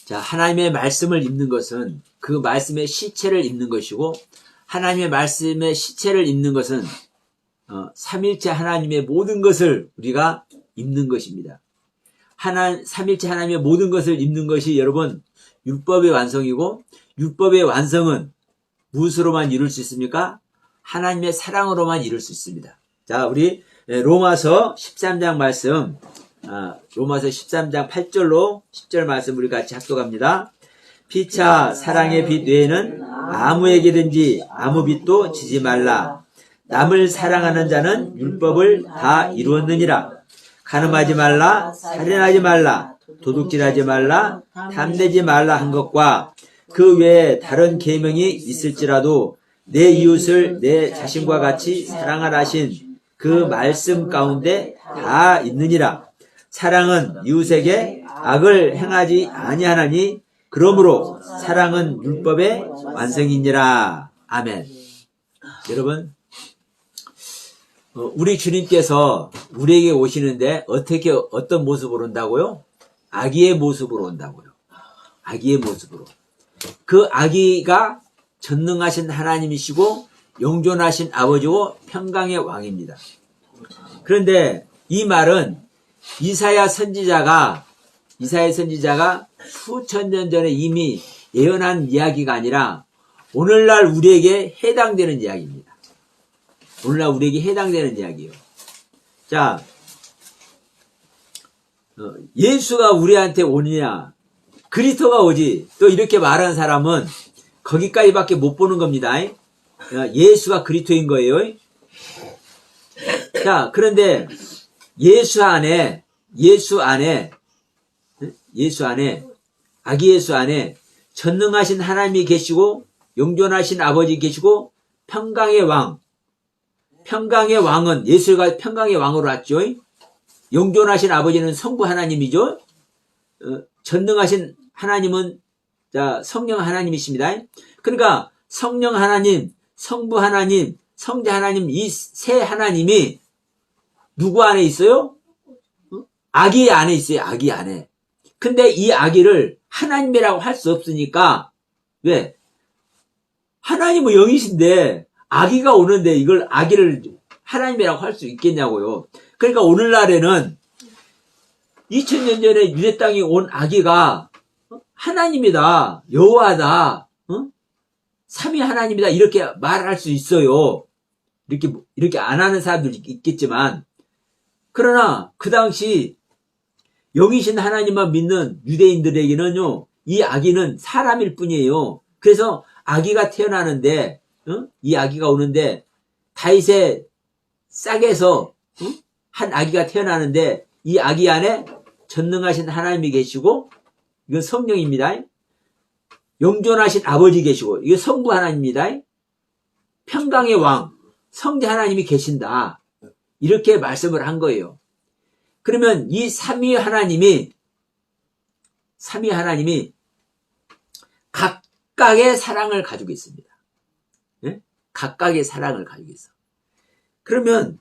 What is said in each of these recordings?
자, 하나님의 말씀을 읽는 것은 그 말씀의 시체를 읽는 것이고, 하나님의 말씀의 시체를 읽는 것은 삼일체 하나님의 모든 것을 우리가 읽는 것입니다. 삼일체 하나님의 모든 것을 읽는 것이 여러분 율법의 완성이고, 율법의 완성은 무엇으로만 이룰 수 있습니까? 하나님의 사랑으로만 이룰 수 있습니다. 자, 우리 로마서 13장 말씀, 로마서 13장 8절로 10절 말씀 우리 같이 합독합니다. 피차 사랑의 빛 외에는 아무에게든지 아무 빛도 지지 말라. 남을 사랑하는 자는 율법을 다 이루었느니라. 간음하지 말라, 살인하지 말라, 도둑질하지 말라, 탐내지 말라 한 것과 그 외에 다른 계명이 있을지라도 내 이웃을 내 자신과 같이 사랑하라 하신 그 말씀 가운데 다 있느니라. 사랑은 이웃에게 악을 행하지 아니하나니 그러므로 사랑은 율법의 완성이니라. 아멘. 여러분, 우리 주님께서 우리에게 오시는데 어떤 모습으로 온다고요? 아기의 모습으로 온다고요. 아기의 모습으로. 그 아기가 전능하신 하나님이시고 영존하신 아버지고 평강의 왕입니다. 그런데 이 말은 이사야 선지자가 수천 년 전에 이미 예언한 이야기가 아니라 오늘날 우리에게 해당되는 이야기입니다. 오늘날 우리에게 해당되는 이야기예요. 자, 예수가 우리한테 오느냐, 그리스도가 오지. 또 이렇게 말하는 사람은 거기까지밖에 못 보는 겁니다. 예수가 그리스도인 거예요. 자, 그런데 예수 안에 아기 예수 안에 전능하신 하나님이 계시고 영존하신 아버지 계시고 평강의 왕은 예수가 평강의 왕으로 왔죠. 영존하신 아버지는 성부 하나님이죠. 전능하신 하나님은 성령 하나님이십니다. 그러니까 성령 하나님, 성부 하나님, 성자 하나님, 이 세 하나님이 누구 안에 있어요? 아기 안에 있어요. 아기 안에. 근데 이 아기를 하나님이라고 할 수 없으니까, 왜? 하나님은 영이신데 아기가 오는데 이걸 아기를 하나님이라고 할 수 있겠냐고요. 그러니까 오늘날에는 2000년 전에 유대 땅에 온 아기가 하나님이다, 여호와다, 삼위 하나님이다 이렇게 말할 수 있어요. 이렇게 안 하는 사람들이 있겠지만, 그러나 그 당시 영이신 하나님만 믿는 유대인들에게는요, 이 아기는 사람일 뿐이에요. 그래서 아기가 태어나는데, 이 아기가 오는데 다윗의 싹에서 한 아기가 태어나는데 이 아기 안에 전능하신 하나님이 계시고, 이건 성령입니다. 영존하신 아버지 계시고, 이게 성부 하나님입니다. 평강의 왕, 성자 하나님이 계신다. 이렇게 말씀을 한 거예요. 그러면 이 삼위 하나님이 각각의 사랑을 가지고 있습니다. 예? 각각의 사랑을 가지고 있어. 그러면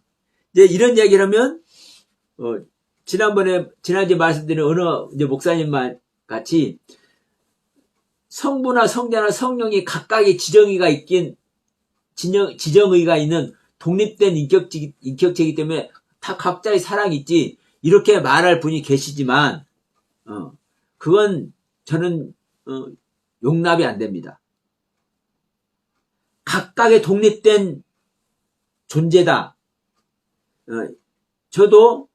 이제 이런 얘기를 하면 지난주에 말씀드린 어느 이제 목사님만 같이 성부나 성자나 성령이 각각의 지정의가 있는 독립된 인격체이기 때문에 다 각자의 사랑이 있지, 이렇게 말할 분이 계시지만 그건 저는 용납이 안 됩니다. 각각의 독립된 존재다. 저도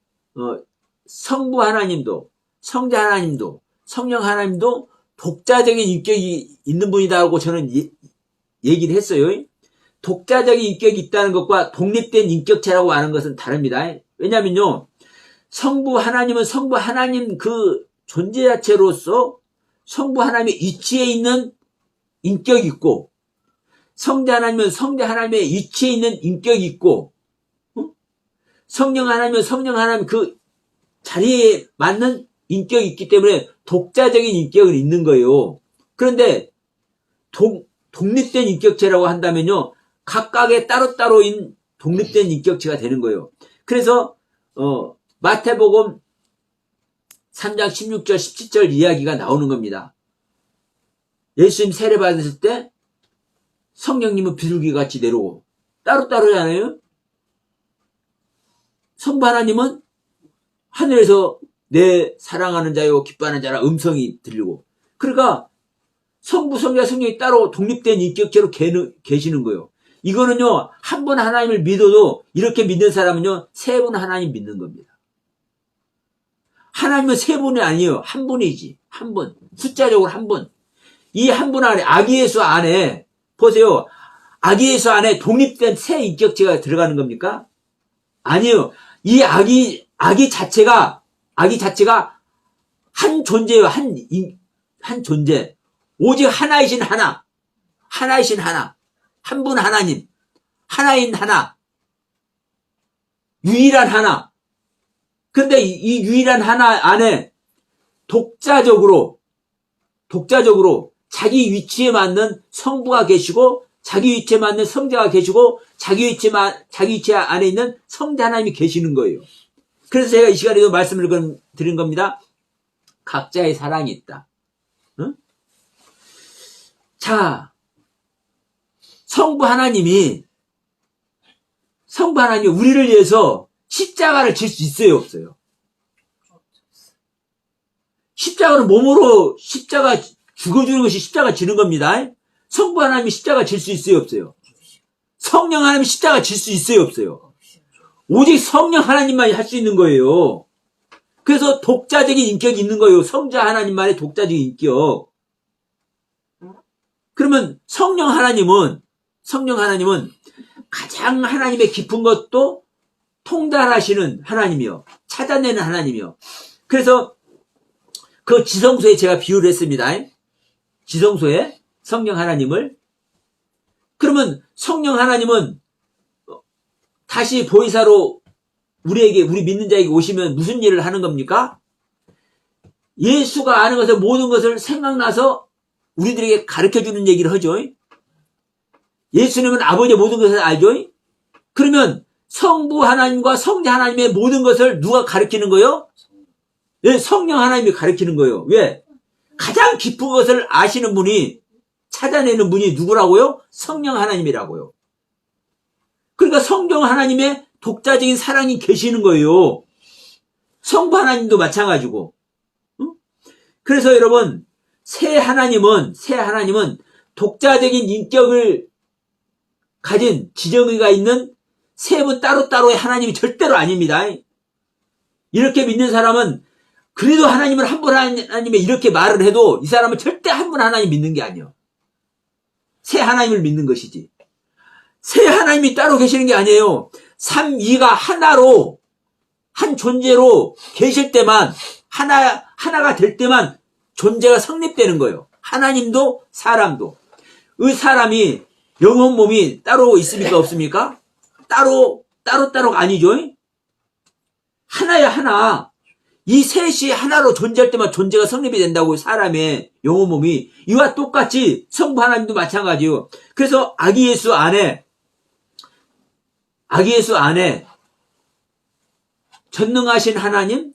성부 하나님도 성자 하나님도 성령 하나님도 독자적인 인격이 있는 분이다고 저는 얘기를 했어요. 독자적인 인격이 있다는 것과 독립된 인격체라고 하는 것은 다릅니다. 왜냐면요, 성부 하나님은 성부 하나님 그 존재 자체로서 성부 하나님의 이치에 있는 인격이 있고, 성자 하나님은 성자 하나님의 이치에 있는 인격이 있고, 성령 하나님은 성령 하나님 그 자리에 맞는 인격이 있기 때문에 독자적인 인격은 있는 거예요. 그런데 독립된 인격체라고 한다면요, 각각의 따로따로인 독립된 인격체가 되는 거예요. 그래서 마태복음 3장 16절 17절 이야기가 나오는 겁니다. 예수님 세례 받으실 때 성령님은 비둘기같이 내려오고 따로따로잖아요. 성부 하나님은 하늘에서 내 사랑하는 자요 기뻐하는 자라 음성이 들리고, 그러니까 성부 성자 성령이 따로 독립된 인격체로 계시는 거예요. 이거는요, 한 분 하나님을 믿어도 이렇게 믿는 사람은요, 세 분 하나님 믿는 겁니다. 하나님은 세 분이 아니에요. 한 분이지. 한 분. 숫자적으로 한 분. 이 한 분 안에, 아기 예수 안에, 보세요. 아기 예수 안에 독립된 새 인격체가 들어가는 겁니까? 아니에요. 이 아기 자체가 한 존재예요. 한 존재. 오직 하나이신 하나. 하나이신 하나. 한 분 하나님. 하나인 하나. 유일한 하나. 근데 이 유일한 하나 안에 독자적으로 자기 위치에 맞는 성부가 계시고, 자기 위치에 맞는 성자가 계시고, 자기 위치 안에 있는 성자 하나님이 계시는 거예요. 그래서 제가 이 시간에도 말씀을 드린 겁니다. 각자의 사랑이 있다. 응? 자, 성부 하나님이 우리를 위해서 십자가를 질 수 있어요, 없어요? 십자가는 몸으로 십자가 죽어주는 것이 십자가 지는 겁니다. 성부 하나님이 십자가 질 수 있어요, 없어요? 성령 하나님이 십자가 질 수 있어요, 없어요? 오직 성령 하나님만이 할 수 있는 거예요. 그래서 독자적인 인격이 있는 거예요. 성자 하나님만의 독자적인 인격. 그러면 성령 하나님은 가장 하나님의 깊은 것도 통달하시는 하나님이요. 찾아내는 하나님이요. 그래서 그 지성소에 제가 비유를 했습니다. 지성소에 성령 하나님을. 그러면 성령 하나님은 다시 보이사로 우리 믿는 자에게 오시면 무슨 일을 하는 겁니까? 예수가 아는 것을, 모든 것을 생각나서 우리들에게 가르쳐주는 얘기를 하죠. 예수님은 아버지의 모든 것을 알죠. 그러면 성부 하나님과 성자 하나님의 모든 것을 누가 가르치는 거예요? 예, 성령 하나님이 가르치는 거예요. 왜? 가장 깊은 것을 아시는 분이, 찾아내는 분이 누구라고요? 성령 하나님이라고요. 그러니까 성령 하나님의 독자적인 사랑이 계시는 거예요. 성부 하나님도 마찬가지고. 응? 그래서 여러분, 새 하나님은 독자적인 인격을 가진 지정의가 있는 세 분 따로따로의 하나님이 절대로 아닙니다. 이렇게 믿는 사람은 그래도 하나님을 한 분 하나님에 이렇게 말을 해도 이 사람은 절대 한 분 하나님 믿는 게 아니에요. 새 하나님을 믿는 것이지. 새 하나님이 따로 계시는 게 아니에요. 삼위가 하나로, 한 존재로 계실 때만, 하나가 될 때만 존재가 성립되는 거예요. 하나님도 사람도. 이 사람이 영혼 몸이 따로 있습니까, 없습니까? 따로가 아니죠. 하나야, 하나. 이 셋이 하나로 존재할 때만 존재가 성립이 된다고, 사람의 영혼 몸이. 이와 똑같이 성부 하나님도 마찬가지예요. 그래서 아기 예수 안에 전능하신 하나님,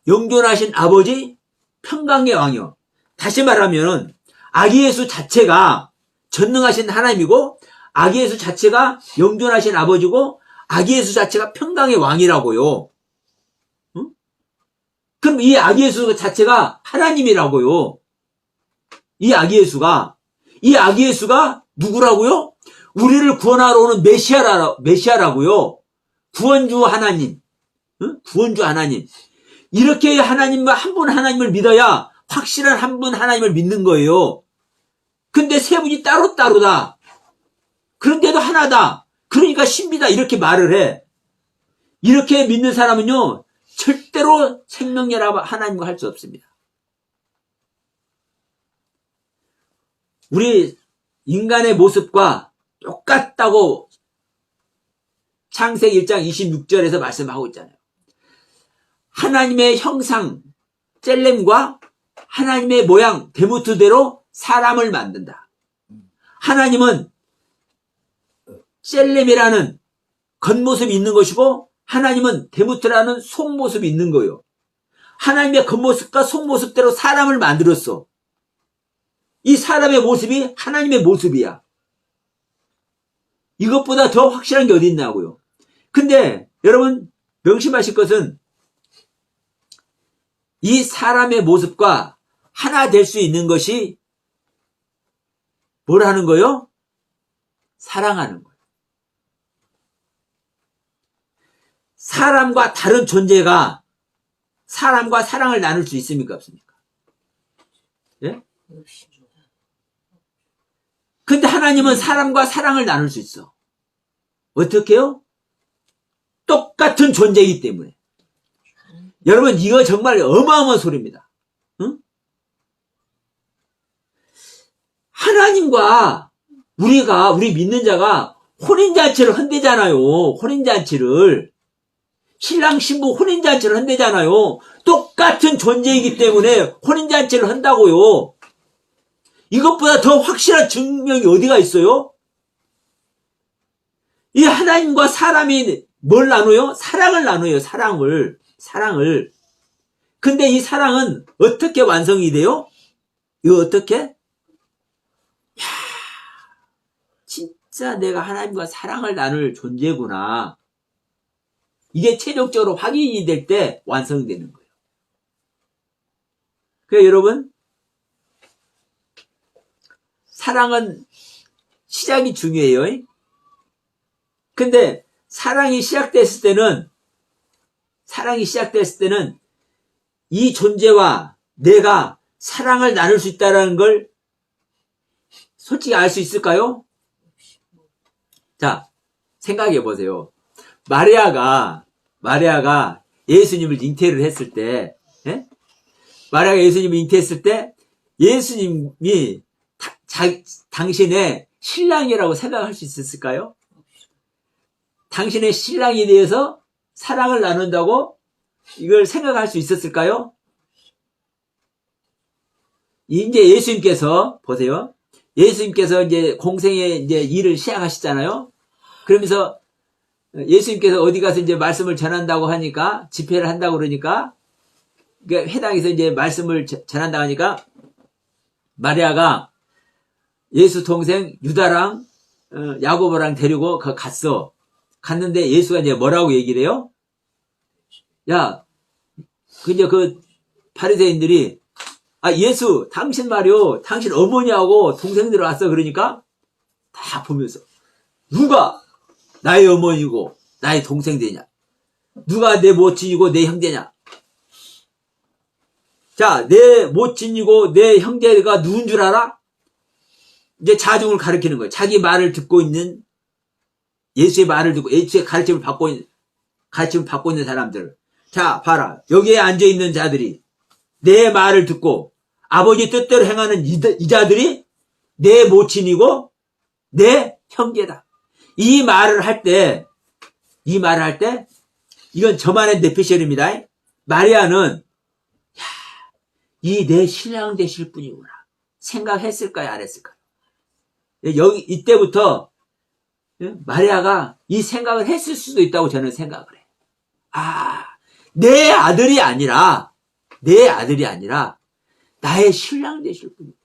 영존하신 아버지, 평강의 왕이요. 다시 말하면 아기 예수 자체가 전능하신 하나님이고, 아기 예수 자체가 영존하신 아버지고, 아기 예수 자체가 평강의 왕이라고요. 응? 그럼 이 아기 예수 자체가 하나님이라고요. 이 아기 예수가 누구라고요? 우리를 구원하러 오는 메시아라고요. 구원주 하나님. 응? 구원주 하나님. 이렇게 하나님과 한 분 하나님을 믿어야 확실한 한 분 하나님을 믿는 거예요. 근데 세 분이 따로따로다. 그런데도 하나다. 그러니까 신비다. 이렇게 말을 해. 이렇게 믿는 사람은요, 절대로 생명연합 하나님과 할 수 없습니다. 우리 인간의 모습과 똑같다고 창세기 1장 26절에서 말씀하고 있잖아요. 하나님의 형상, 젤렘과 하나님의 모양, 데모트대로 사람을 만든다. 하나님은 셀렘이라는 겉모습이 있는 것이고, 하나님은 데모트라는 속모습이 있는 거예요. 하나님의 겉모습과 속모습대로 사람을 만들었어. 이 사람의 모습이 하나님의 모습이야. 이것보다 더 확실한 게 어디 있냐고요. 근데 여러분 명심하실 것은 이 사람의 모습과 하나 될 수 있는 것이 뭘 하는 거요? 사랑하는 거예요. 사람과 다른 존재가 사람과 사랑을 나눌 수 있습니까? 없습니까? 예? 근데 하나님은 사람과 사랑을 나눌 수 있어. 어떻게요? 똑같은 존재이기 때문에. 여러분 이거 정말 어마어마한 소리입니다. 응? 하나님과 우리 믿는 자가 혼인잔치를 한대잖아요. 혼인잔치를. 신랑 신부 혼인잔치를 한대잖아요. 똑같은 존재이기 때문에 혼인잔치를 한다고요. 이것보다 더 확실한 증명이 어디가 있어요? 이 하나님과 사람이 뭘 나눠요? 사랑을 나눠요. 사랑을. 근데 이 사랑은 어떻게 완성이 돼요? 이거 어떻게? 야, 진짜 내가 하나님과 사랑을 나눌 존재구나. 이게 최종적으로 확인이 될 때 완성되는 거예요. 그래서 여러분, 사랑은 시작이 중요해요. 근데 사랑이 시작됐을 때는 이 존재와 내가 사랑을 나눌 수 있다는 걸 솔직히 알 수 있을까요? 자, 생각해 보세요. 마리아가 예수님을 잉태를 했을 때, 예? 마리아가 예수님을 잉태했을 때 예수님이 당신의 신랑이라고 생각할 수 있었을까요? 당신의 신랑에 대해서 사랑을 나눈다고 이걸 생각할 수 있었을까요? 이제 예수님께서 보세요. 예수님께서 이제 공생의 이제 일을 시작하시잖아요. 그러면서 예수님께서 어디 가서 이제 말씀을 전한다고 하니까 집회를 한다고 그러니까 그러니까 회당에서 이제 말씀을 전한다고 하니까 마리아가 예수 동생 유다랑 야고보랑 데리고 갔어. 갔는데 예수가 이제 뭐라고 얘기를 해요? 야, 이제 그 바리새인들이 예수 당신 말이요. 당신 어머니하고 동생들 왔어. 그러니까 다 보면서 누가 나의 어머니고 나의 동생 되냐? 누가 내 모친이고 내 형제냐? 자, 내 모친이고 내 형제가 누군 줄 알아? 이제 자중을 가리키는 거예요. 자기 말을 듣고 있는 예수의 말을 듣고 예수의 가르침을 받고 있는 사람들. 자, 봐라. 여기에 앉아 있는 자들이 내 말을 듣고 아버지 뜻대로 행하는 이 자들이 내 모친이고 내 형제다. 이 말을 할 때 이건 저만의 내피셜입니다. 마리아는 이 내 신랑 되실 분이구나 생각했을까요? 안 했을까요? 이때부터 마리아가 이 생각을 했을 수도 있다고 저는 생각을 해요. 내 아들이 아니라 나의 신랑 되실 분이구나.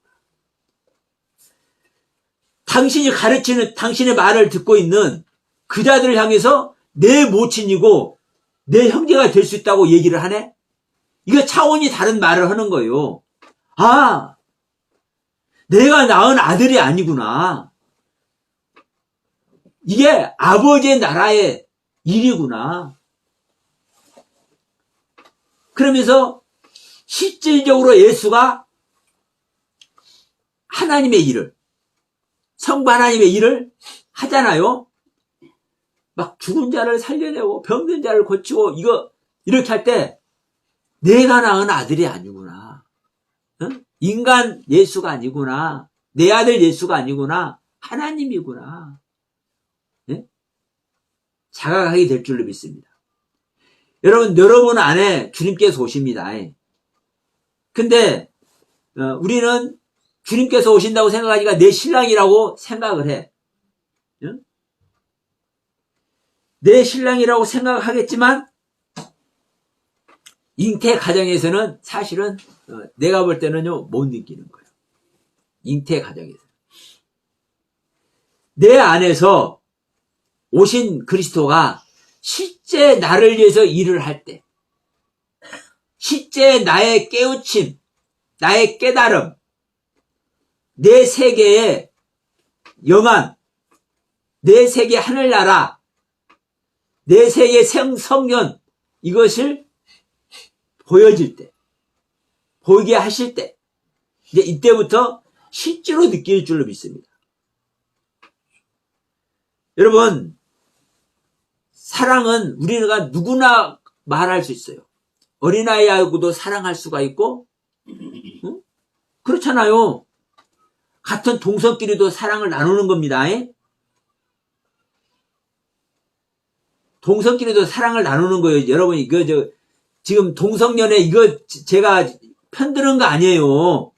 당신이 가르치는 당신의 말을 듣고 있는 그 자들을 향해서 내 모친이고 내 형제가 될 수 있다고 얘기를 하네? 이거 차원이 다른 말을 하는 거예요. 내가 낳은 아들이 아니구나. 이게 아버지의 나라의 일이구나. 그러면서 실질적으로 예수가 하나님의 일을, 성부 하나님의 일을 하잖아요. 막 죽은 자를 살려내고 병든 자를 고치고 이렇게 할 때 내가 낳은 아들이 아니구나. 인간 예수가 아니구나. 내 아들 예수가 아니구나. 하나님이구나. 자각하게 될 줄로 믿습니다. 여러분 안에 주님께서 오십니다. 근데 우리는 주님께서 오신다고 생각하니까 내 신랑이라고 생각을 해. 내 신랑이라고 생각하겠지만 잉태 가정에서는 사실은 내가 볼 때는요 못 느끼는 거예요. 잉태 가정에서 내 안에서 오신 그리스도가 실제 나를 위해서 일을 할 때, 실제 나의 깨우침, 나의 깨달음, 내 세계의 영안, 내 세계 하늘나라, 내 세계 성년, 이것을 보여질 때, 보이게 하실 때, 이제 이때부터 실제로 느낄 줄로 믿습니다. 여러분, 사랑은 우리가 누구나 말할 수 있어요. 어린아이하고도 사랑할 수가 있고, 응? 그렇잖아요. 같은 동성끼리도 사랑을 나누는 겁니다. 동성끼리도 사랑을 나누는 거예요. 여러분, 지금 동성연애 이거 제가 편드는 거 아니에요.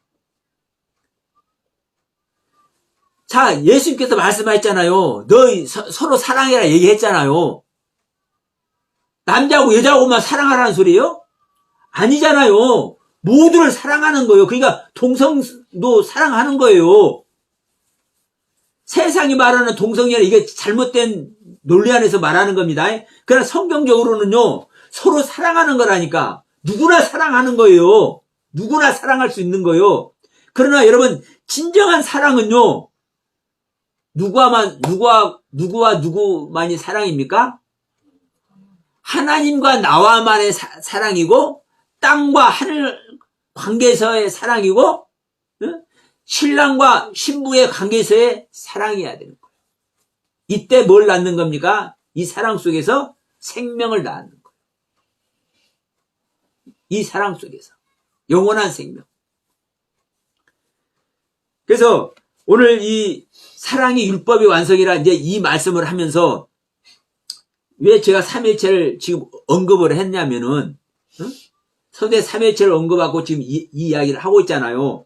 자, 예수님께서 말씀하셨잖아요. 너 서로 사랑해라 얘기했잖아요. 남자하고 여자하고만 사랑하라는 소리예요? 아니잖아요. 모두를 사랑하는 거예요. 그러니까 동성도 사랑하는 거예요. 세상이 말하는 동성연애 이게 잘못된 논리 안에서 말하는 겁니다. 그러나 성경적으로는요. 서로 사랑하는 거라니까. 누구나 사랑하는 거예요. 누구나 사랑할 수 있는 거예요. 그러나 여러분 진정한 사랑은요. 누구와 누구만이 사랑입니까? 하나님과 나와만의 사랑이고 땅과 하늘 관계에서의 사랑이고 신랑과 신부의 관계에서의 사랑이어야 되는 거예요. 이때 뭘 낳는 겁니까? 이 사랑 속에서 생명을 낳는 거예요. 이 사랑 속에서 영원한 생명. 그래서 오늘 이 사랑이 율법의 완성이라 이제 이 말씀을 하면서 왜 제가 삼일체를 지금 언급을 했냐면은 서대 삼일체를 언급하고 지금 이 이야기를 하고 있잖아요.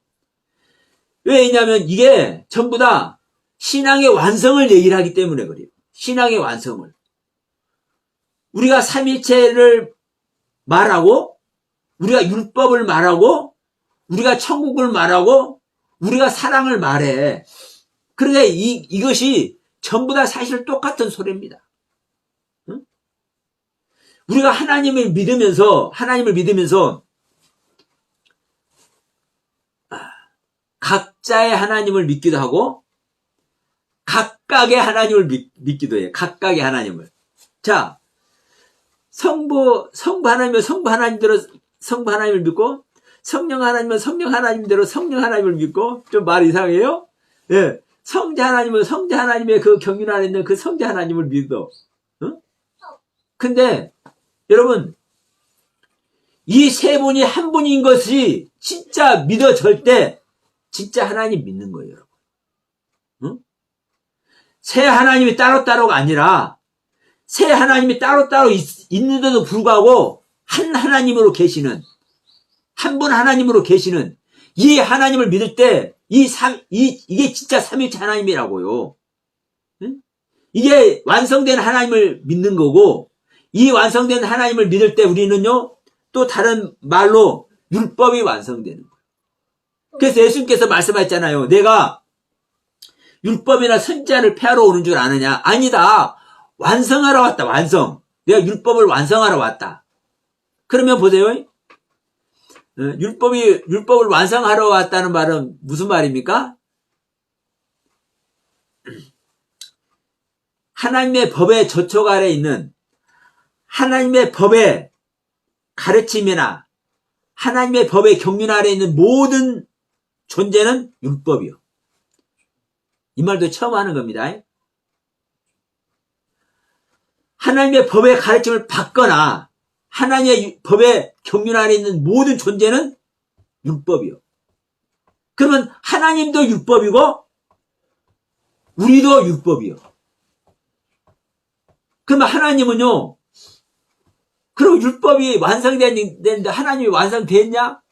왜냐하면 이게 전부 다 신앙의 완성을 얘기를 하기 때문에 그래요. 신앙의 완성을. 우리가 삼일체를 말하고 우리가 율법을 말하고 우리가 천국을 말하고 우리가 사랑을 말해. 그런데 이것이 전부 다 사실 똑같은 소리입니다. 응? 우리가 하나님을 믿으면서 각자의 하나님을 믿기도 하고 각각의 하나님을 믿기도 해요. 각각의 하나님을. 자, 성부 하나님은 성부 하나님대로 성부 하나님을 믿고 성령 하나님은 성령 하나님대로 성령 하나님을 믿고 좀 말 이상해요? 예. 성자 하나님은 성자 하나님의 그 경륜 안에 있는 그 성자 하나님을 믿어. 응? 근데 여러분 이 세 분이 한 분인 것이 진짜 믿어질 때 진짜 하나님 믿는 거예요, 여러분. 응? 세 하나님이 따로따로가 아니라 세 하나님이 따로따로 있는데도 불구하고 한 하나님으로 계시는 한 분 하나님으로 계시는 이 하나님을 믿을 때 이게 진짜 삼위일체 하나님이라고요. 응? 이게 완성된 하나님을 믿는 거고 이 완성된 하나님을 믿을 때 우리는요 또 다른 말로 율법이 완성되는 거예요. 그래서 예수님께서 말씀하셨잖아요. 내가 율법이나 선지자를 폐하러 오는 줄 아느냐? 아니다. 완성하러 왔다. 완성. 내가 율법을 완성하러 왔다. 그러면 보세요. 율법을 완성하러 왔다는 말은 무슨 말입니까? 하나님의 법의 저촉 아래 있는 하나님의 법의 가르침이나 하나님의 법의 경륜 아래 있는 모든 존재는 율법이요. 이 말도 처음 하는 겁니다. 하나님의 법의 가르침을 받거나 하나님의 법의 경륜 안에 있는 모든 존재는 율법이요. 그러면 하나님도 율법이고 우리도 율법이요. 그러면 하나님은요. 그럼 율법이 완성되는데 하나님이 완성됐냐?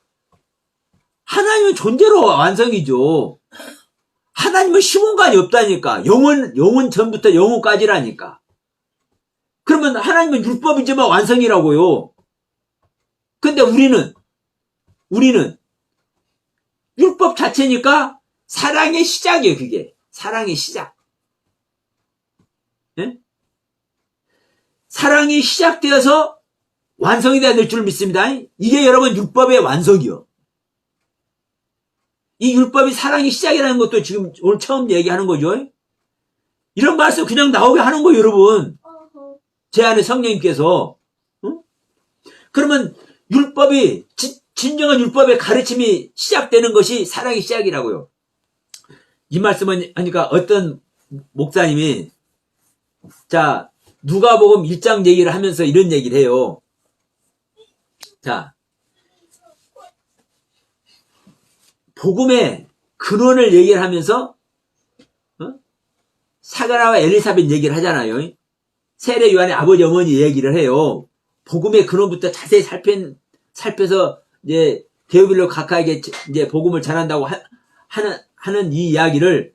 하나님은 존재로 완성이죠. 하나님은 시공간이 없다니까. 영원 전부터 영원까지라니까. 그러면 하나님은 율법이지만 완성이라고요. 근데 우리는 율법 자체니까 사랑의 시작이에요, 그게. 사랑의 시작. 예? 사랑이 시작되어서 완성이 돼야 될 줄 믿습니다. 이게 여러분 율법의 완성이요. 이 율법이 사랑의 시작이라는 것도 지금 오늘 처음 얘기하는 거죠. 이런 말씀 그냥 나오게 하는 거예요, 여러분. 제 안에 성령님께서. 그러면 율법이, 진정한 율법의 가르침이 시작되는 것이 사랑의 시작이라고요. 이 말씀을 하니까 어떤 목사님이, 자, 누가복음 1장 얘기를 하면서 이런 얘기를 해요. 자, 복음의 근원을 얘기를 하면서 사가라와 엘리사벳 얘기를 하잖아요. 세례 요한의 아버지 어머니 얘기를 해요. 복음의 근원부터 자세히 살펴서 이제 데오빌로 각하에게 이제 복음을 전한다고 하는 이 이야기를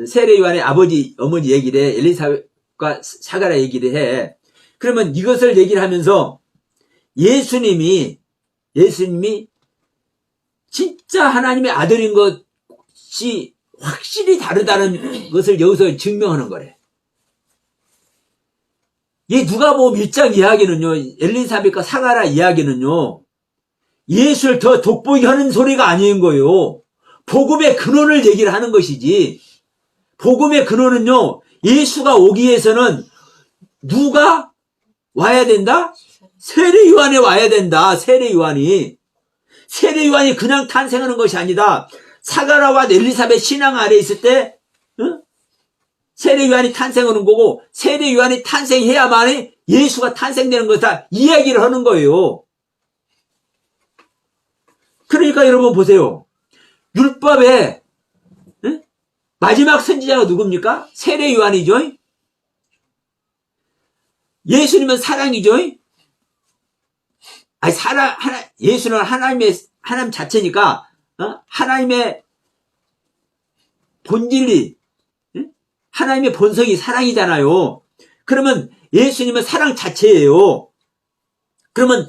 세례 요한의 아버지 어머니 얘기를 해. 엘리사벳과 사가라 얘기를 해. 그러면 이것을 얘기를 하면서 예수님이 진짜 하나님의 아들인 것이 확실히 다르다는 것을 여기서 증명하는 거래. 이 누가복음 1장 이야기는요, 엘리사벳과 사가라 이야기는요, 예수를 더 돋보이게 하는 소리가 아닌 거예요. 복음의 근원을 얘기를 하는 것이지. 복음의 근원은요, 예수가 오기 위해서는 누가 와야 된다? 세례 요한이 와야 된다. 세례 요한이 그냥 탄생하는 것이 아니다. 사가라와 엘리사벳 신앙 아래 있을 때 세례 요한이 탄생하는 거고, 세례 요한이 탄생해야만이 예수가 탄생되는 거다, 이 이야기를 하는 거예요. 그러니까 여러분 보세요. 율법의 마지막 선지자가 누굽니까? 세례 요한이죠. 예수님은 사랑이죠. 아니, 예수는 하나님 자체니까, 하나님의 본질이, 하나님의 본성이 사랑이잖아요. 그러면 예수님은 사랑 자체예요. 그러면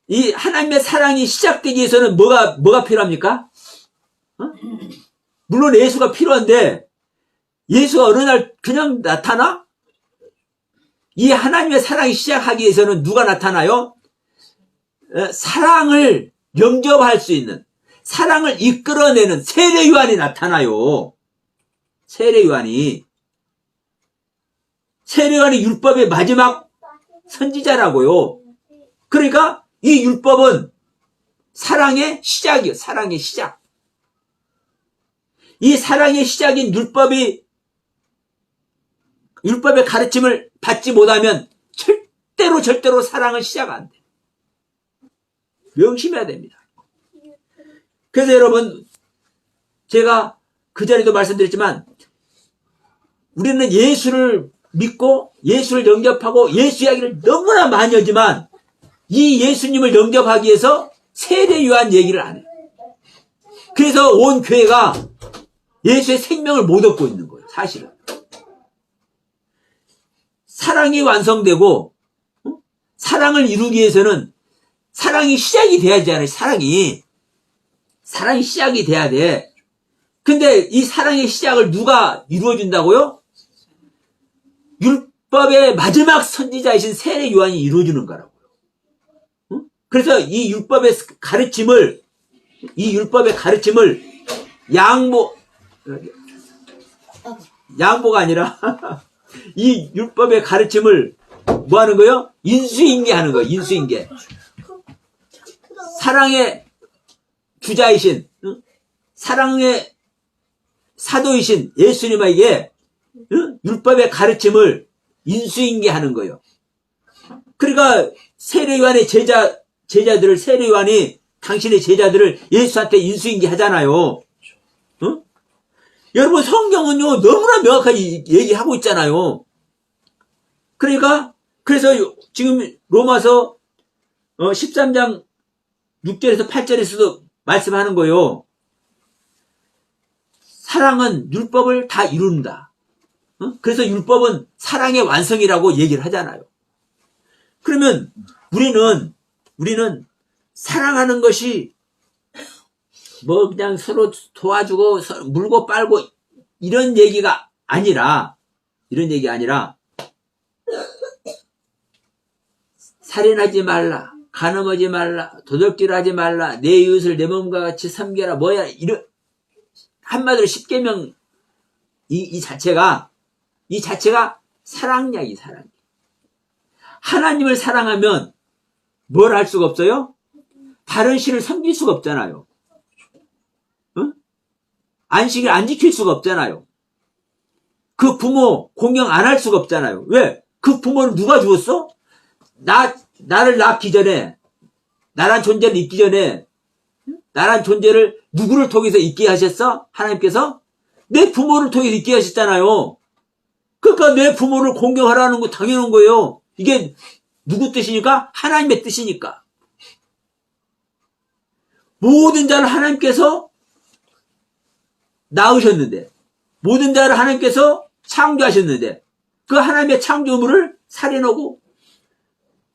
이 하나님의 사랑이 시작되기 위해서는 뭐가 필요합니까? 물론 예수가 필요한데, 예수가 어느 날 그냥 나타나? 이 하나님의 사랑이 시작하기 위해서는 누가 나타나요? 사랑을 영접할 수 있는, 사랑을 이끌어내는 세례 요한이 나타나요. 세례 요한이 율법의 마지막 선지자라고요. 그러니까 이 율법은 사랑의 시작이에요. 사랑의 시작. 이 사랑의 시작인 율법의 가르침을 받지 못하면 절대로 사랑은 시작 안 돼. 명심해야 됩니다. 그래서 여러분, 제가 그 전에도 말씀드렸지만, 우리는 예수를 믿고 예수를 영접하고 예수 이야기를 너무나 많이 하지만, 이 예수님을 영접하기 위해서 세례 요한 얘기를 안 해요. 그래서 온 교회가 예수의 생명을 못 얻고 있는 거예요, 사실은. 사랑이 완성되고, 사랑을 이루기 위해서는 사랑이 시작이 돼야지 않아요, 사랑이 시작이 돼야 돼. 근데 이 사랑의 시작을 누가 이루어준다고요? 율법의 마지막 선지자이신 세례 요한이 이루어주는 거라고요. 그래서 이 율법의 가르침을 양보가 아니라 이 율법의 가르침을 뭐 하는 거예요? 인수인계 하는 거예요. 인수인계. 사랑의 주자이신, 사랑의 사도이신 예수님에게 율법의 가르침을 인수인계 하는 거예요. 그러니까 세례 요한의 제자들을, 세례 요한이 당신의 제자들을 예수한테 인수인계 하잖아요. 여러분, 성경은요, 너무나 명확하게 얘기하고 있잖아요. 그러니까, 그래서 지금 로마서 13장 6절에서 8절에서도 말씀하는 거예요. 사랑은 율법을 다 이룬다. 그래서 율법은 사랑의 완성이라고 얘기를 하잖아요. 그러면 우리는 사랑하는 것이 뭐 그냥 서로 도와주고 물고 빨고 이런 얘기가 아니라 살인하지 말라, 간음하지 말라, 도둑질하지 말라, 내 이웃을 내 몸과 같이 섬겨라, 뭐야, 이런, 한마디로 10계명 이 자체가 사랑이야, 사랑. 하나님을 사랑하면 뭘 할 수가 없어요? 다른 신을 섬길 수가 없잖아요. 응? 안식일 안 지킬 수가 없잖아요. 그 부모 공경 안 할 수가 없잖아요. 왜? 그 부모를 누가 주었어? 나를 낳기 전에, 나란 존재를 있기 전에, 나란 존재를 누구를 통해서 있게 하셨어? 하나님께서? 내 부모를 통해서 있게 하셨잖아요. 그러니까 내 부모를 공경하라는 거 당연한 거예요. 이게 누구 뜻이니까? 하나님의 뜻이니까. 모든 자를 하나님께서 낳으셨는데, 모든 자를 하나님께서 창조하셨는데, 그 하나님의 창조물을 살인하고,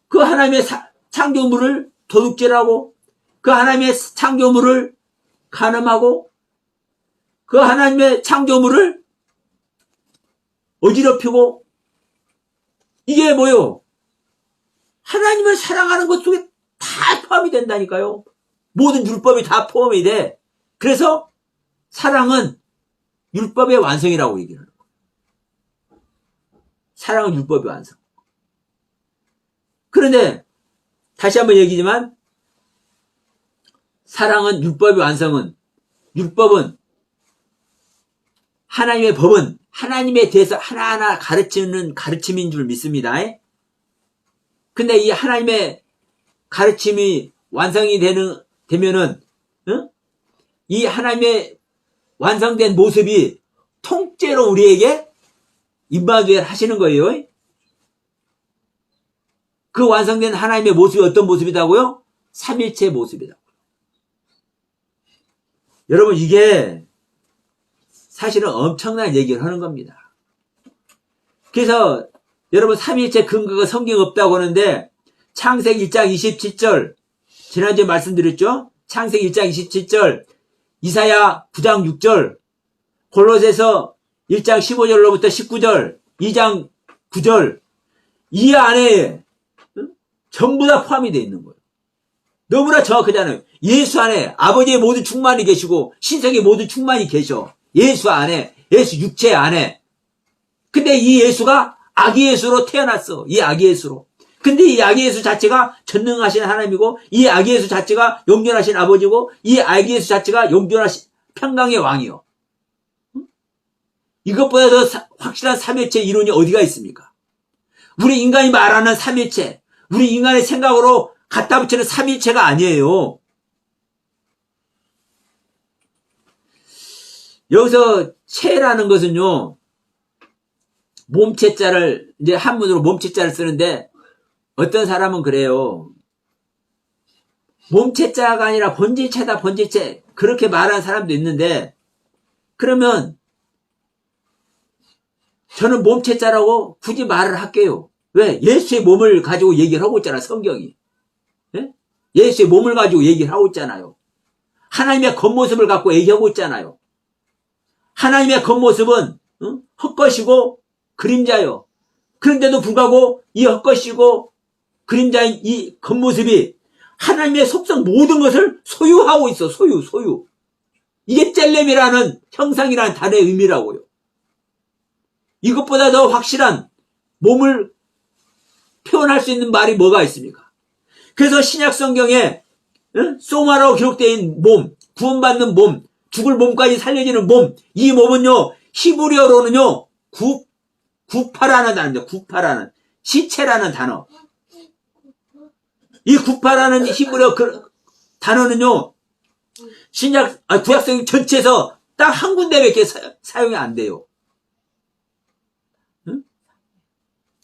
그 하나님의 창조물을 도둑질하고, 그 하나님의 창조물을 간음하고, 그 하나님의 창조물을 어지럽히고, 이게 뭐요? 하나님을 사랑하는 것 속에 다 포함이 된다니까요. 모든 율법이 다 포함이 돼. 그래서 사랑은 율법의 완성이라고 얘기를 하는 거예요. 사랑은 율법의 완성. 그런데 다시 한번 얘기지만 사랑은 율법의 완성은, 율법은 하나님의 법은 하나님에 대해서 하나하나 가르치는 가르침인 줄 믿습니다. 근데 이 하나님의 가르침이 완성이 되면은, 이 하나님의 완성된 모습이 통째로 우리에게 임하게 하시는 거예요. 그 완성된 하나님의 모습이 어떤 모습이라고요? 삼일체 모습이라고. 여러분, 이게 사실은 엄청난 얘기를 하는 겁니다. 그래서 여러분, 삼일체 근거가 성경에 없다고 하는데 창세기 1장 27절, 지난주에 말씀드렸죠? 창세기 1장 27절, 이사야 9장 6절, 골로새서 1장 15절로부터 19절, 2장 9절, 이 안에 전부 다 포함이 되어 있는 거예요. 너무나 정확하잖아요. 예수 안에 아버지의 모든 충만이 계시고 신성의 모든 충만이 계셔. 예수 안에, 예수 육체 안에. 근데 이 예수가 아기 예수로 태어났어. 이 아기 예수로. 근데 이 아기 예수 자체가 전능하신 하나님이고, 이 아기 예수 자체가 영존하신 아버지고, 이 아기 예수 자체가 영존하신 평강의 왕이요. 이것보다 더 확실한 삼일체 이론이 어디가 있습니까? 우리 인간이 말하는 삼일체, 우리 인간의 생각으로 갖다 붙이는 삼일체가 아니에요. 여기서 체라는 것은요, 몸체자를, 이제 한문으로 몸체자를 쓰는데, 어떤 사람은 그래요. 몸체자가 아니라 본질체다, 본질체. 그렇게 말하는 사람도 있는데, 그러면, 저는 몸체자라고 굳이 말을 할게요. 왜? 예수의 몸을 가지고 얘기를 하고 있잖아, 성경이. 예? 예수의 몸을 가지고 얘기를 하고 있잖아요. 하나님의 겉모습을 갖고 얘기하고 있잖아요. 하나님의 겉모습은 헛것이고 그림자요. 그런데도 불구하고 이 헛것이고 그림자인 이 겉모습이 하나님의 속성 모든 것을 소유하고 있어. 소유. 이게 젤렘이라는 형상이라는 단어의 의미라고요. 이것보다 더 확실한 몸을 표현할 수 있는 말이 뭐가 있습니까? 그래서 신약 성경에 소마라고 기록되어 있는 몸, 구원받는 몸, 죽을 몸까지 살려지는 몸, 이 몸은요, 히브리어로는요, 구파라는 단어입니다. 구파라는, 시체라는 단어. 이 구파라는 히브리어 단어는요, 구약성경 전체에서 딱 한 군데밖에 사용이 안 돼요. 응?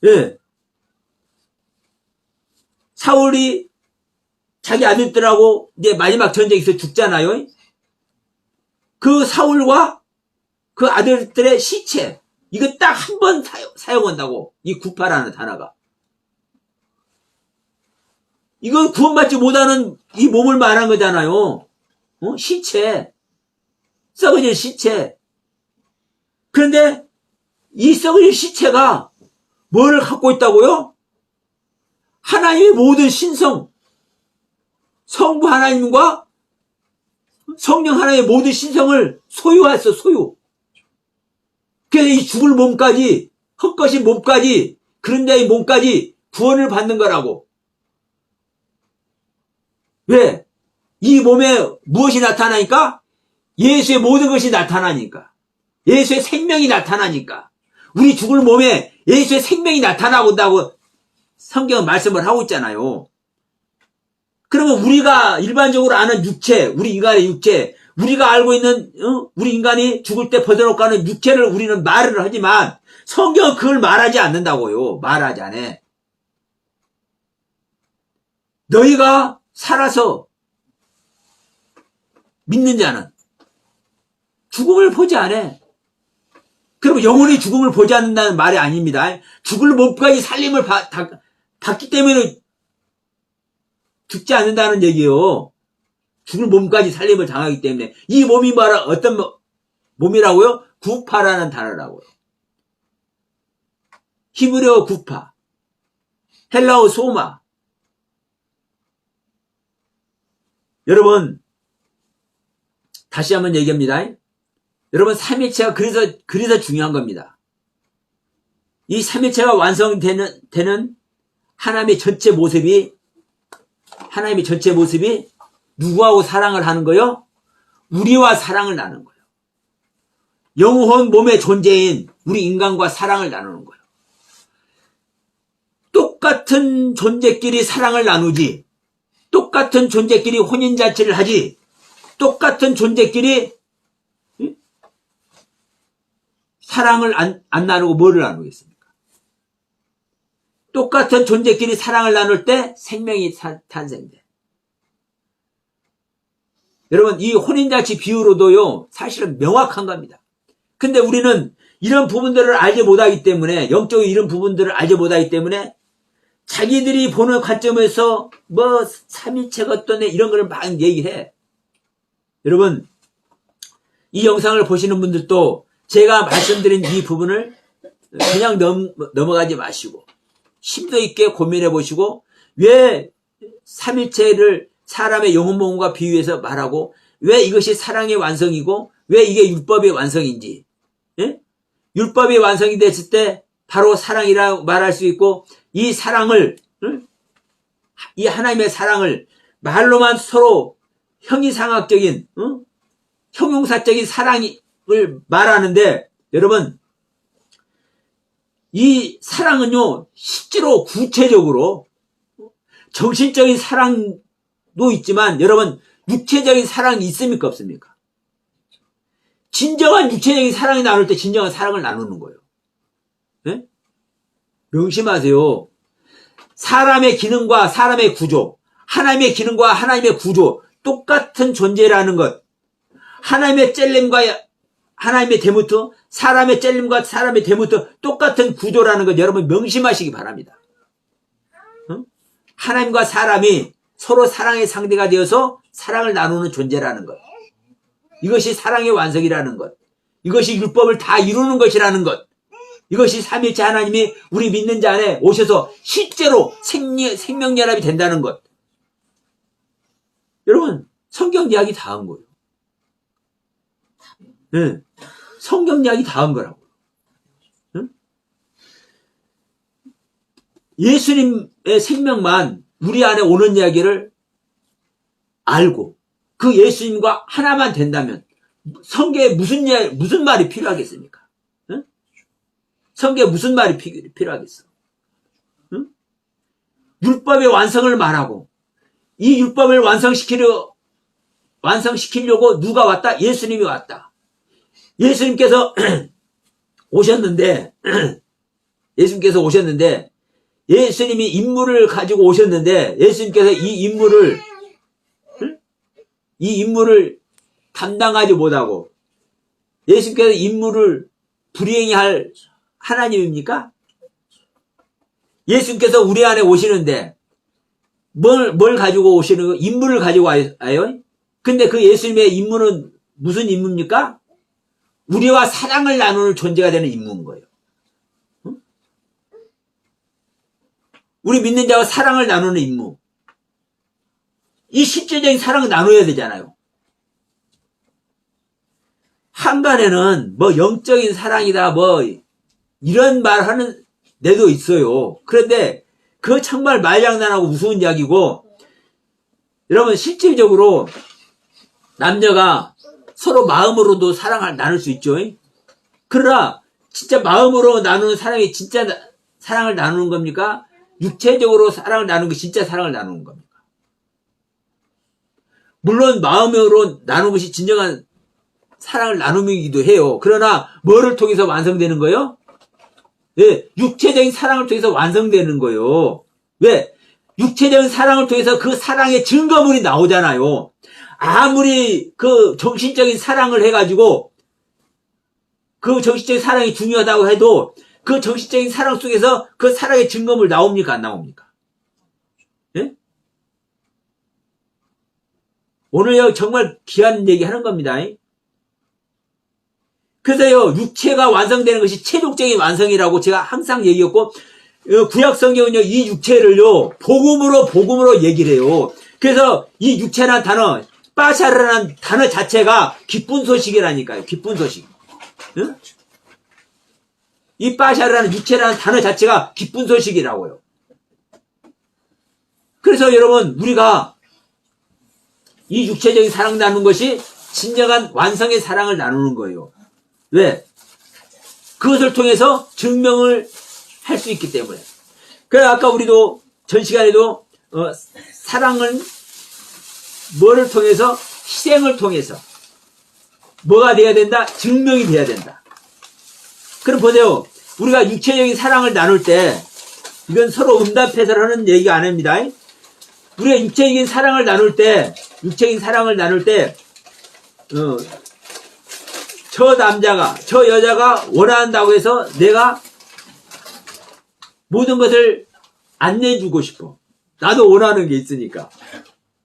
예. 사울이 자기 아들들하고 이제 마지막 전쟁에서 죽잖아요. 그 사울과 그 아들들의 시체, 이거 딱 한 번 사용한다고, 이 구파라는 단어가. 이건 구원받지 못하는 이 몸을 말한 거잖아요. 시체. 썩어질 시체. 그런데 이 썩어질 시체가 뭐를 갖고 있다고요? 하나님의 모든 신성, 성부 하나님과 성령 하나님의 모든 신성을 소유했어, 소유. 그래서 이 죽을 몸까지, 헛것인 몸까지, 그런 자의 몸까지 구원을 받는 거라고. 왜? 이 몸에 무엇이 나타나니까? 예수의 모든 것이 나타나니까. 예수의 생명이 나타나니까. 우리 죽을 몸에 예수의 생명이 나타나본다고 성경은 말씀을 하고 있잖아요. 그러면 우리가 일반적으로 아는 육체, 우리 인간의 육체, 우리가 알고 있는 우리 인간이 죽을 때 벗어놓고 하는 육체를 우리는 말을 하지만 성경은 그걸 말하지 않는다고요. 말하지 않아. 너희가 살아서 믿는 자는 죽음을 보지 않아. 그럼 영원히 죽음을 보지 않는다는 말이 아닙니다. 죽을 몸까지 살림을 받기 때문에 죽지 않는다는 얘기예요. 죽을 몸까지 살림을 당하기 때문에. 이 몸이 말하 어떤 몸이라고요? 구파라는 단어라고요. 히브리어 구파, 헬라어 소마. 여러분, 다시 한번 얘기합니다. 여러분, 삼위일체가 그래서 중요한 겁니다. 이 삼위일체가 완성되는 하나님의 전체 모습이 누구하고 사랑을 하는 거요? 우리와 사랑을 나누는 거예요. 영혼 몸의 존재인 우리 인간과 사랑을 나누는 거예요. 똑같은 존재끼리 사랑을 나누지, 똑같은 존재끼리 혼인잔치를 하지, 똑같은 존재끼리 사랑을 안 나누고 뭐를 나누겠습니까? 똑같은 존재끼리 사랑을 나눌 때 생명이 탄생돼. 여러분, 이 혼인잔치 비유로도요, 사실은 명확한 겁니다. 근데 우리는 이런 부분들을 알지 못하기 때문에, 영적인 이런 부분들을 알지 못하기 때문에, 자기들이 보는 관점에서 뭐 삼위체가 어떠네 이런 걸 막 얘기해. 여러분, 이 영상을 보시는 분들도 제가 말씀드린 이 부분을 그냥 넘어가지 마시고 심도 있게 고민해 보시고, 왜 삼위체를 사람의 영혼 몸과 비유해서 말하고, 왜 이것이 사랑의 완성이고 왜 이게 율법의 완성인지, 예? 율법이 완성이 됐을 때 바로 사랑이라고 말할 수 있고, 이 사랑을, 이 하나님의 사랑을 말로만 서로 형이상학적인, 형용사적인 사랑을 말하는데, 여러분, 이 사랑은요, 실제로 구체적으로 정신적인 사랑도 있지만, 여러분, 육체적인 사랑이 있습니까, 없습니까? 진정한 육체적인 사랑이 나눌 때 진정한 사랑을 나누는 거예요. 네? 명심하세요. 사람의 기능과 사람의 구조, 하나님의 기능과 하나님의 구조, 똑같은 존재라는 것. 하나님의 젤림과 하나님의 데모트, 사람의 젤림과 사람의 데모트, 똑같은 구조라는 것 여러분 명심하시기 바랍니다. 하나님과 사람이 서로 사랑의 상대가 되어서 사랑을 나누는 존재라는 것. 이것이 사랑의 완성이라는 것. 이것이 율법을 다 이루는 것이라는 것. 이것이 삼위일체 하나님이 우리 믿는 자 안에 오셔서 실제로 생명연합이 된다는 것. 여러분, 성경 이야기 다 한 거예요. 네. 성경 이야기 다 한 거라고. 응? 예수님의 생명만 우리 안에 오는 이야기를 알고 그 예수님과 하나만 된다면 성경에 무슨 말이 필요하겠습니까? 응? 성경에 무슨 말이 필요하겠어? 응? 율법의 완성을 말하고, 이 율법을 완성시키려고 누가 왔다? 예수님이 왔다. 예수님께서 오셨는데 예수님이 임무를 가지고 오셨는데, 예수님께서 이 임무를 담당하지 못하고 예수님께서 임무를 불이행히 할 하나님입니까? 예수님께서 우리 안에 오시는데 뭘 가지고 오시는 거? 임무를 가지고 와요? 근데 그 예수님의 임무는 무슨 임무입니까? 우리와 사랑을 나누는 존재가 되는 임무인 거예요. 응? 우리 믿는 자와 사랑을 나누는 임무. 이 실질적인 사랑을 나눠야 되잖아요. 한간에는 뭐 영적인 사랑이다 뭐 이런 말 하는 데도 있어요. 그런데 그거 정말 말장난하고 우스운 이야기고, 여러분 실질적으로 남녀가 서로 마음으로도 사랑을 나눌 수 있죠. 그러나 진짜 마음으로 나누는 사랑이 진짜 사랑을 나누는 겁니까? 육체적으로 사랑을 나누는 게 진짜 사랑을 나누는 겁니까? 물론 마음으로 나누는 것이 진정한 사랑을 나눔이기도 해요. 그러나 뭐를 통해서 완성되는 거예요? 예, 육체적인 사랑을 통해서 완성되는 거예요. 왜? 육체적인 사랑을 통해서 그 사랑의 증거물이 나오잖아요. 아무리 그 정신적인 사랑을 해가지고 그 정신적인 사랑이 중요하다고 해도 그 정신적인 사랑 속에서 그 사랑의 증거물 나옵니까? 안 나옵니까? 예? 오늘 정말 귀한 얘기 하는 겁니다. 그래서요, 육체가 완성되는 것이 최종적인 완성이라고 제가 항상 얘기했고, 구약 성경은요, 이 육체를요, 복음으로 얘기를 해요. 그래서 이 육체라는 단어, 빠샤르라는 단어 자체가 기쁜 소식이라니까요. 기쁜 소식. 응? 이 빠샤르라는 육체라는 단어 자체가 기쁜 소식이라고요. 그래서 여러분, 우리가 이 육체적인 사랑 나누는 것이 진정한 완성의 사랑을 나누는 거예요. 왜? 그것을 통해서 증명을 할 수 있기 때문에. 그래서 아까 우리도 전 시간에도 사랑은 뭐를 통해서? 희생을 통해서 뭐가 돼야 된다? 증명이 돼야 된다. 그럼 보세요. 우리가 육체적인 사랑을 나눌 때, 이건 서로 음담패설 하는 얘기가 아닙니다. 우리가 육체적인 사랑을 나눌 때, 저 남자가, 저 여자가 원한다고 해서 내가 모든 것을 안 내주고 싶어. 나도 원하는 게 있으니까.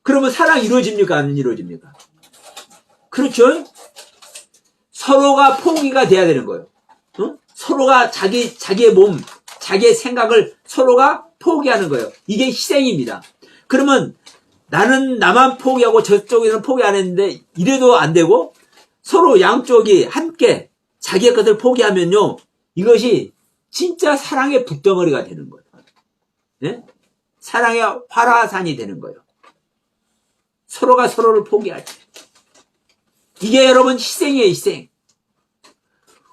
그러면 사랑이 이루어집니까? 안 이루어집니까? 그렇죠? 서로가 포기가 돼야 되는 거예요. 서로가 자기의 몸, 자기의 생각을 서로가 포기하는 거예요. 이게 희생입니다. 그러면 나는 나만 포기하고 저쪽에는 포기 안 했는데 이래도 안 되고, 서로 양쪽이 함께 자기의 것을 포기하면요, 이것이 진짜 사랑의 붓덩어리가 되는 거예요. 네? 사랑의 활화산이 되는 거예요. 서로가 서로를 포기할 때. 이게 여러분 희생이에요, 희생.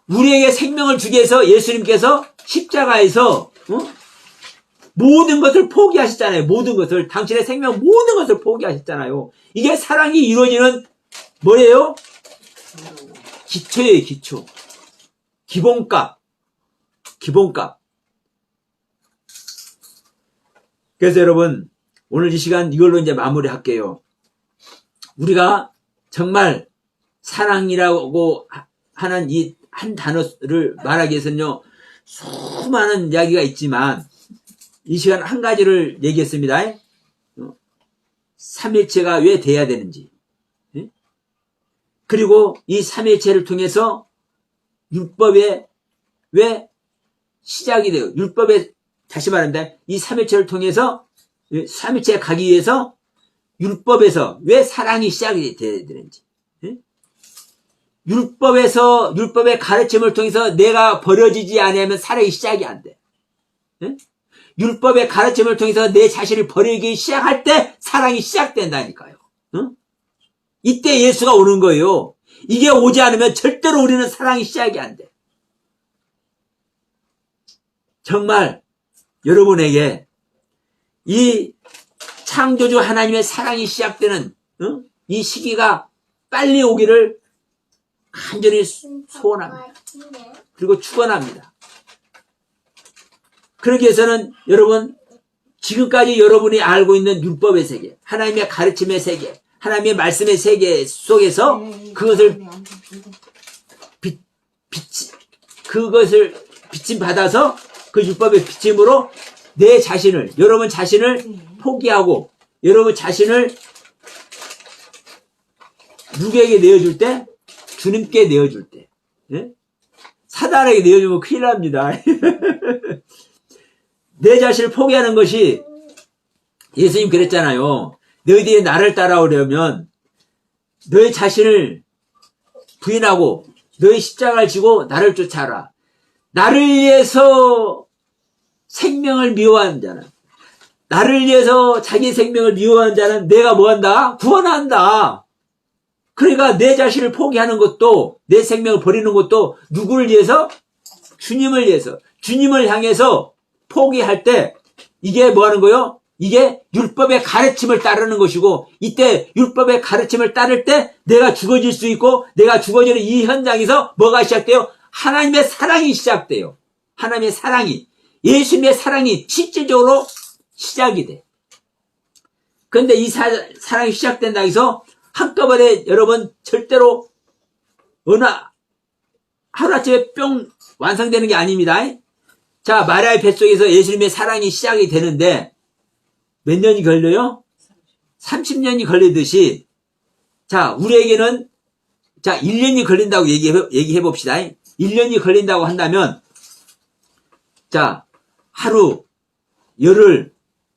우리에게 생명을 주기 위해서 예수님께서 십자가에서 모든 것을 포기하셨잖아요. 모든 것을. 당신의 생명 모든 것을 포기하셨잖아요. 이게 사랑이 이루어지는 뭐예요? 기초예요, 기초. 기본값. 그래서 여러분, 오늘 이 시간 이걸로 이제 마무리할게요. 우리가 정말 사랑이라고 하는 이 한 단어를 말하기 위해서는요, 수많은 이야기가 있지만, 이 시간 한 가지를 얘기했습니다. 삼일체가 왜 돼야 되는지. 그리고 이 삼일체를 통해서 율법에 왜 시작이 돼요. 율법에, 다시 말합니다. 이 삼일체를 통해서 삼일체에 가기 위해서 율법에서 왜 사랑이 시작이 돼야 되는지. 율법의 가르침을 통해서 내가 버려지지 않으면 사랑이 시작이 안 돼. 율법의 가르침을 통해서 내 자신을 버리기 시작할 때 사랑이 시작된다니까요. 이때 예수가 오는 거예요. 이게 오지 않으면 절대로 우리는 사랑이 시작이 안 돼. 정말 여러분에게 이 창조주 하나님의 사랑이 시작되는 이 시기가 빨리 오기를 간절히 소원합니다. 그리고 축원합니다. 그러기 위해서는 여러분, 지금까지 여러분이 알고 있는 율법의 세계, 하나님의 가르침의 세계, 하나님의 말씀의 세계 속에서 그것을 비침 받아서 그 율법의 비침으로 내 자신을, 여러분 자신을 포기하고 여러분 자신을 누구에게 내어줄 때? 주님께 내어줄 때. 예? 사단에게 내어주면 큰일 납니다. 내 자신을 포기하는 것이 예수님 그랬잖아요. 너희들이 나를 따라오려면 너희 자신을 부인하고 너희 십자가를 지고 나를 쫓아라. 나를 위해서 생명을 미워하는 자는, 나를 위해서 자기 생명을 미워하는 자는 내가 뭐한다? 구원한다. 그러니까 내 자신을 포기하는 것도, 내 생명을 버리는 것도 누구를 위해서? 주님을 위해서. 주님을 향해서 포기할 때 이게 뭐 하는 거요? 이게 율법의 가르침을 따르는 것이고, 이때 율법의 가르침을 따를 때 내가 죽어질 수 있고, 내가 죽어지는 이 현장에서 뭐가 시작돼요? 하나님의 사랑이 시작돼요. 하나님의 사랑이, 예수님의 사랑이 실질적으로 시작이 돼. 그런데 이 사랑이 시작된다고 해서 한꺼번에 여러분 절대로 어느 하루아침에 뿅 완성되는 게 아닙니다. 자, 마리아의 뱃속에서 예수님의 사랑이 시작이 되는데 몇 년이 걸려요? 30년이 걸리듯이, 자, 우리에게는, 자, 1년이 걸린다고 얘기해 봅시다. 1년이 걸린다고 한다면, 자, 하루, 열흘,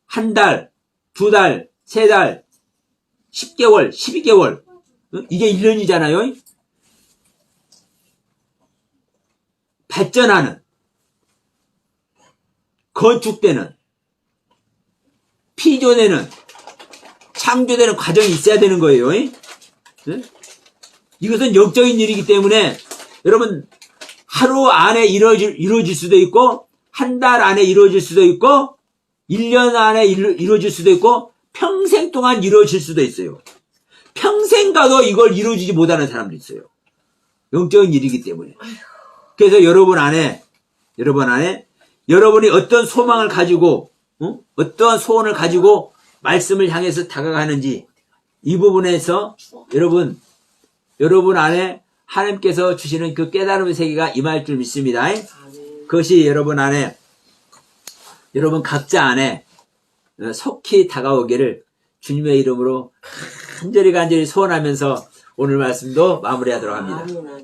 한 달, 두 달, 세 달, 10개월, 12개월, 이게 1년이잖아요. 발전하는, 건축되는, 피조되는, 창조되는 과정이 있어야 되는 거예요. 이것은 영적인 일이기 때문에 여러분 하루 안에 이루어질 수도 있고, 한 달 안에 이루어질 수도 있고, 1년 안에 이루어질 수도 있고, 평생 동안 이루어질 수도 있어요. 평생 가도 이걸 이루어지지 못하는 사람도 있어요. 영적인 일이기 때문에. 그래서 여러분 안에 여러분이 어떤 소망을 가지고, 어떠한 소원을 가지고 말씀을 향해서 다가가는지, 이 부분에서 여러분 안에 하나님께서 주시는 그 깨달음의 세계가 임할 줄 믿습니다. 그것이 여러분 안에, 여러분 각자 안에 속히 다가오기를 주님의 이름으로 간절히 소원하면서 오늘 말씀도 마무리하도록 합니다.